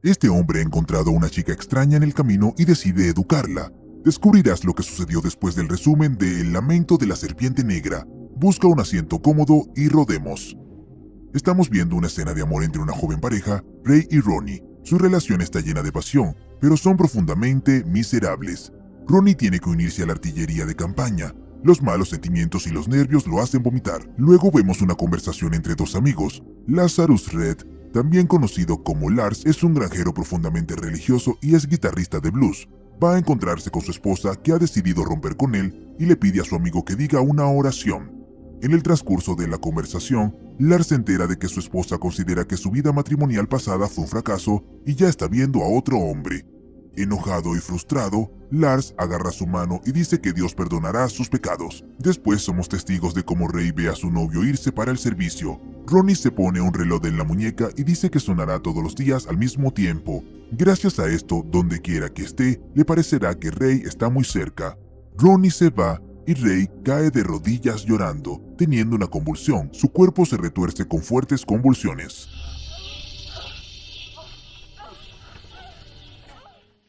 Este hombre ha encontrado a una chica extraña en el camino y decide educarla. Descubrirás lo que sucedió después del resumen de El lamento de la serpiente negra. Busca un asiento cómodo y rodemos. Estamos viendo una escena de amor entre una joven pareja, Ray y Ronnie. Su relación está llena de pasión, pero son profundamente miserables. Ronnie tiene que unirse a la artillería de campaña. Los malos sentimientos y los nervios lo hacen vomitar. Luego vemos una conversación entre dos amigos. Lazarus Red, también conocido como Lars, es un granjero profundamente religioso y es guitarrista de blues. Va a encontrarse con su esposa, que ha decidido romper con él, y le pide a su amigo que diga una oración. En el transcurso de la conversación, Lars se entera de que su esposa considera que su vida matrimonial pasada fue un fracaso y ya está viendo a otro hombre. Enojado y frustrado, Lars agarra su mano y dice que Dios perdonará sus pecados. Después somos testigos de cómo Ray ve a su novio irse para el servicio. Ronnie se pone un reloj en la muñeca y dice que sonará todos los días al mismo tiempo. Gracias a esto, donde quiera que esté, le parecerá que Ray está muy cerca. Ronnie se va y Ray cae de rodillas llorando, teniendo una convulsión. Su cuerpo se retuerce con fuertes convulsiones.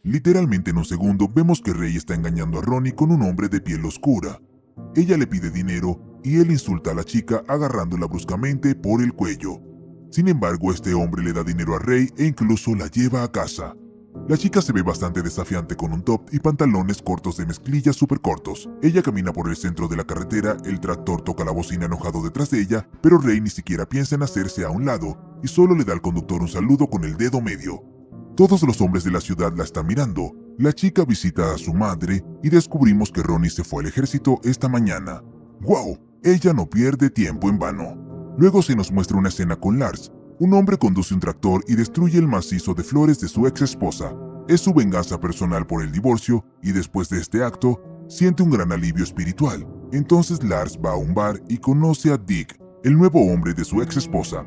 Literalmente en un segundo vemos que Ray está engañando a Ronnie con un hombre de piel oscura. Ella le pide dinero y él insulta a la chica agarrándola bruscamente por el cuello. Sin embargo, este hombre le da dinero a Ray e incluso la lleva a casa. La chica se ve bastante desafiante con un top y pantalones cortos de mezclilla súper cortos. Ella camina por el centro de la carretera, el tractor toca la bocina enojado detrás de ella, pero Ray ni siquiera piensa en hacerse a un lado y solo le da al conductor un saludo con el dedo medio. Todos los hombres de la ciudad la están mirando. La chica visita a su madre y descubrimos que Ronnie se fue al ejército esta mañana. ¡Wow! Ella no pierde tiempo en vano. Luego se nos muestra una escena con Lars. Un hombre conduce un tractor y destruye el macizo de flores de su ex esposa. Es su venganza personal por el divorcio y después de este acto, siente un gran alivio espiritual. Entonces Lars va a un bar y conoce a Dick, el nuevo hombre de su ex esposa.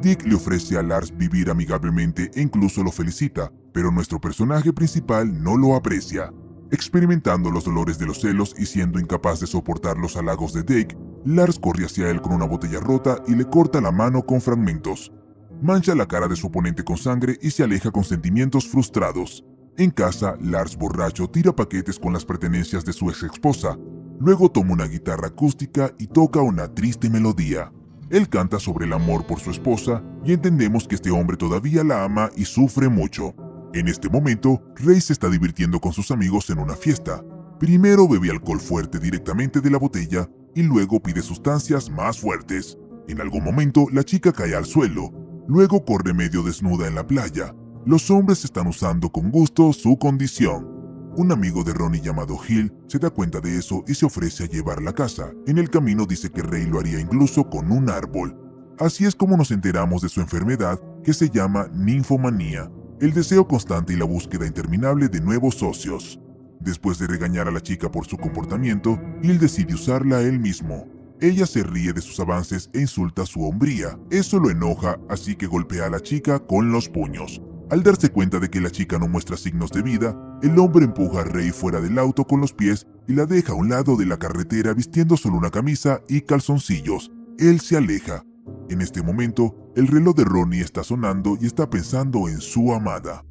Dick le ofrece a Lars vivir amigablemente e incluso lo felicita, pero nuestro personaje principal no lo aprecia. Experimentando los dolores de los celos y siendo incapaz de soportar los halagos de Dick, Lars corre hacia él con una botella rota y le corta la mano con fragmentos. Mancha la cara de su oponente con sangre y se aleja con sentimientos frustrados. En casa, Lars borracho tira paquetes con las pertenencias de su ex esposa. Luego toma una guitarra acústica y toca una triste melodía. Él canta sobre el amor por su esposa y entendemos que este hombre todavía la ama y sufre mucho. En este momento, Ray se está divirtiendo con sus amigos en una fiesta. Primero bebe alcohol fuerte directamente de la botella y luego pide sustancias más fuertes. En algún momento, la chica cae al suelo. Luego corre medio desnuda en la playa. Los hombres están usando con gusto su condición. Un amigo de Ronnie llamado Hill se da cuenta de eso y se ofrece a llevarla a casa. En el camino dice que Ray lo haría incluso con un árbol. Así es como nos enteramos de su enfermedad, que se llama ninfomanía, el deseo constante y la búsqueda interminable de nuevos socios. Después de regañar a la chica por su comportamiento, Hill decide usarla él mismo. Ella se ríe de sus avances e insulta su hombría. Eso lo enoja, así que golpea a la chica con los puños. Al darse cuenta de que la chica no muestra signos de vida, el hombre empuja a Ray fuera del auto con los pies y la deja a un lado de la carretera vistiendo solo una camisa y calzoncillos. Él se aleja. En este momento, el reloj de Ronnie está sonando y está pensando en su amada.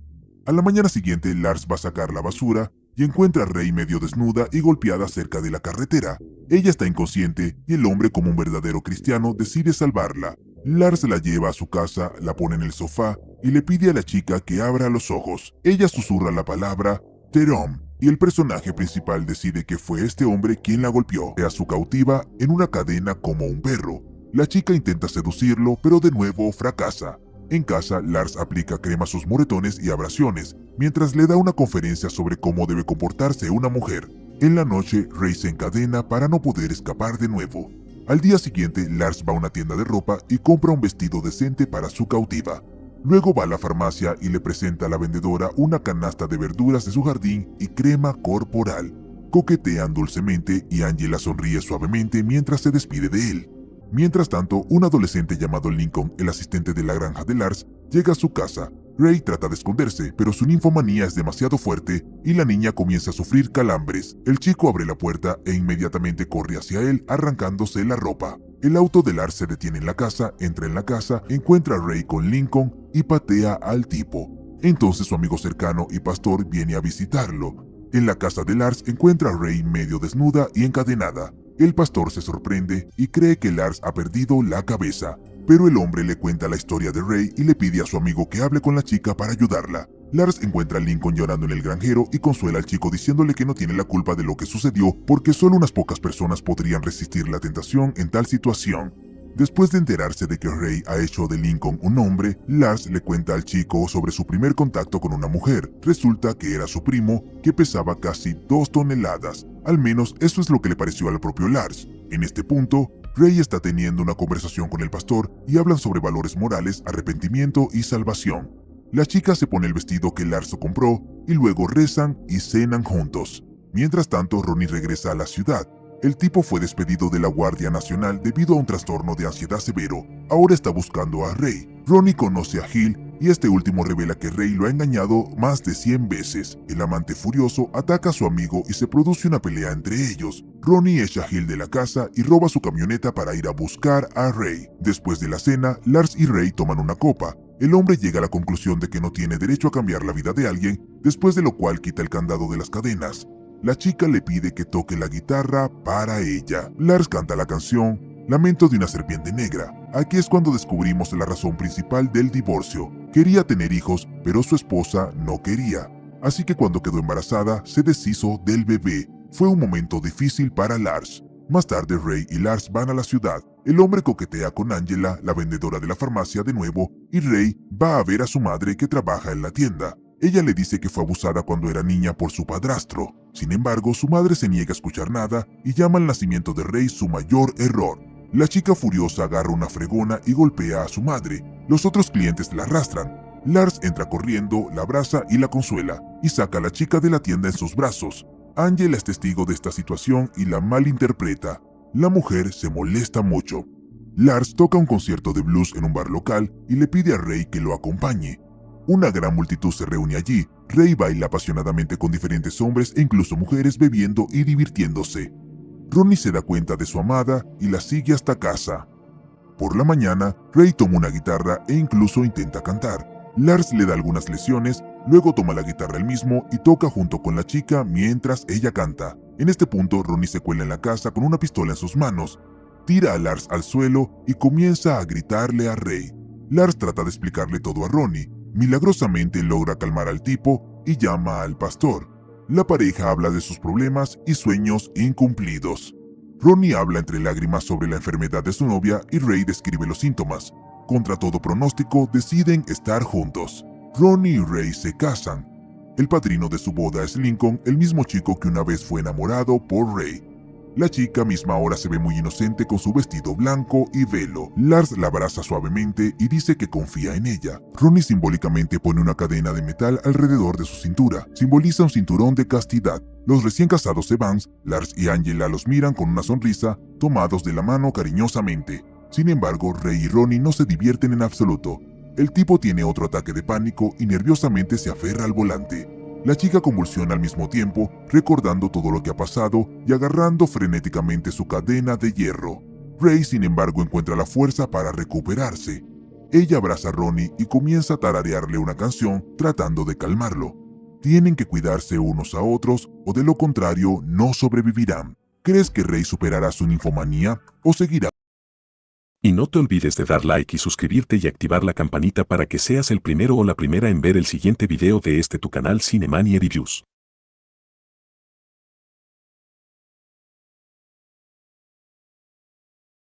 A la mañana siguiente, Lars va a sacar la basura y encuentra a Ray medio desnuda y golpeada cerca de la carretera. Ella está inconsciente y el hombre, como un verdadero cristiano, decide salvarla. Lars la lleva a su casa, la pone en el sofá y le pide a la chica que abra los ojos. Ella susurra la palabra Terom y el personaje principal decide que fue este hombre quien la golpeó. A su cautiva en una cadena como un perro. La chica intenta seducirlo, pero de nuevo fracasa. En casa, Lars aplica crema a sus moretones y abrasiones, mientras le da una conferencia sobre cómo debe comportarse una mujer. En la noche, Ray se encadena para no poder escapar de nuevo. Al día siguiente, Lars va a una tienda de ropa y compra un vestido decente para su cautiva. Luego va a la farmacia y le presenta a la vendedora una canasta de verduras de su jardín y crema corporal. Coquetean dulcemente y Angela sonríe suavemente mientras se despide de él. Mientras tanto, un adolescente llamado Lincoln, el asistente de la granja de Lars, llega a su casa. Ray trata de esconderse, pero su ninfomanía es demasiado fuerte y la niña comienza a sufrir calambres. El chico abre la puerta e inmediatamente corre hacia él, arrancándose la ropa. El auto de Lars se detiene en la casa, entra en la casa, encuentra a Ray con Lincoln y patea al tipo. Entonces su amigo cercano y pastor viene a visitarlo. En la casa de Lars encuentra a Ray medio desnuda y encadenada. El pastor se sorprende y cree que Lars ha perdido la cabeza, pero el hombre le cuenta la historia de Ray y le pide a su amigo que hable con la chica para ayudarla. Lars encuentra a Lincoln llorando en el granjero y consuela al chico diciéndole que no tiene la culpa de lo que sucedió porque solo unas pocas personas podrían resistir la tentación en tal situación. Después de enterarse de que Ray ha hecho de Lincoln un hombre, Lars le cuenta al chico sobre su primer contacto con una mujer. Resulta que era su primo, que pesaba casi 2 toneladas. Al menos eso es lo que le pareció al propio Lars. En este punto, Ray está teniendo una conversación con el pastor y hablan sobre valores morales, arrepentimiento y salvación. La chica se pone el vestido que Lars compró y luego rezan y cenan juntos. Mientras tanto, Ronnie regresa a la ciudad. El tipo fue despedido de la Guardia Nacional debido a un trastorno de ansiedad severo. Ahora está buscando a Ray. Ronnie conoce a Hill y este último revela que Ray lo ha engañado más de 100 veces. El amante furioso ataca a su amigo y se produce una pelea entre ellos. Ronnie echa a Hill de la casa y roba su camioneta para ir a buscar a Ray. Después de la cena, Lars y Ray toman una copa. El hombre llega a la conclusión de que no tiene derecho a cambiar la vida de alguien, después de lo cual quita el candado de las cadenas. La chica le pide que toque la guitarra para ella. Lars canta la canción Lamento de una serpiente negra. Aquí es cuando descubrimos la razón principal del divorcio. Quería tener hijos, pero su esposa no quería. Así que cuando quedó embarazada, se deshizo del bebé. Fue un momento difícil para Lars. Más tarde, Ray y Lars van a la ciudad. El hombre coquetea con Angela, la vendedora de la farmacia, de nuevo, y Ray va a ver a su madre que trabaja en la tienda. Ella le dice que fue abusada cuando era niña por su padrastro. Sin embargo, su madre se niega a escuchar nada y llama al nacimiento de Ray su mayor error. La chica furiosa agarra una fregona y golpea a su madre. Los otros clientes la arrastran. Lars entra corriendo, la abraza y la consuela, y saca a la chica de la tienda en sus brazos. Angela es testigo de esta situación y la malinterpreta. La mujer se molesta mucho. Lars toca un concierto de blues en un bar local y le pide a Ray que lo acompañe. Una gran multitud se reúne allí. Ray baila apasionadamente con diferentes hombres e incluso mujeres bebiendo y divirtiéndose. Ronnie se da cuenta de su amada y la sigue hasta casa. Por la mañana, Ray toma una guitarra e incluso intenta cantar. Lars le da algunas lecciones, luego toma la guitarra él mismo y toca junto con la chica mientras ella canta. En este punto, Ronnie se cuela en la casa con una pistola en sus manos. Tira a Lars al suelo y comienza a gritarle a Ray. Lars trata de explicarle todo a Ronnie. Milagrosamente logra calmar al tipo y llama al pastor. La pareja habla de sus problemas y sueños incumplidos. Ronnie habla entre lágrimas sobre la enfermedad de su novia y Ray describe los síntomas. Contra todo pronóstico, deciden estar juntos. Ronnie y Ray se casan. El padrino de su boda es Lincoln, el mismo chico que una vez fue enamorado por Ray. La chica misma ahora se ve muy inocente con su vestido blanco y velo. Lars la abraza suavemente y dice que confía en ella. Ronnie simbólicamente pone una cadena de metal alrededor de su cintura. Simboliza un cinturón de castidad. Los recién casados se van. Lars y Angela los miran con una sonrisa, tomados de la mano cariñosamente. Sin embargo, Ray y Ronnie no se divierten en absoluto. El tipo tiene otro ataque de pánico y nerviosamente se aferra al volante. La chica convulsiona al mismo tiempo, recordando todo lo que ha pasado y agarrando frenéticamente su cadena de hierro. Ray, sin embargo, encuentra la fuerza para recuperarse. Ella abraza a Ronnie y comienza a tararearle una canción tratando de calmarlo. Tienen que cuidarse unos a otros o de lo contrario no sobrevivirán. ¿Crees que Ray superará su ninfomanía o seguirá? Y no te olvides de dar like y suscribirte y activar la campanita para que seas el primero o la primera en ver el siguiente video de tu canal Cinemania Reviews.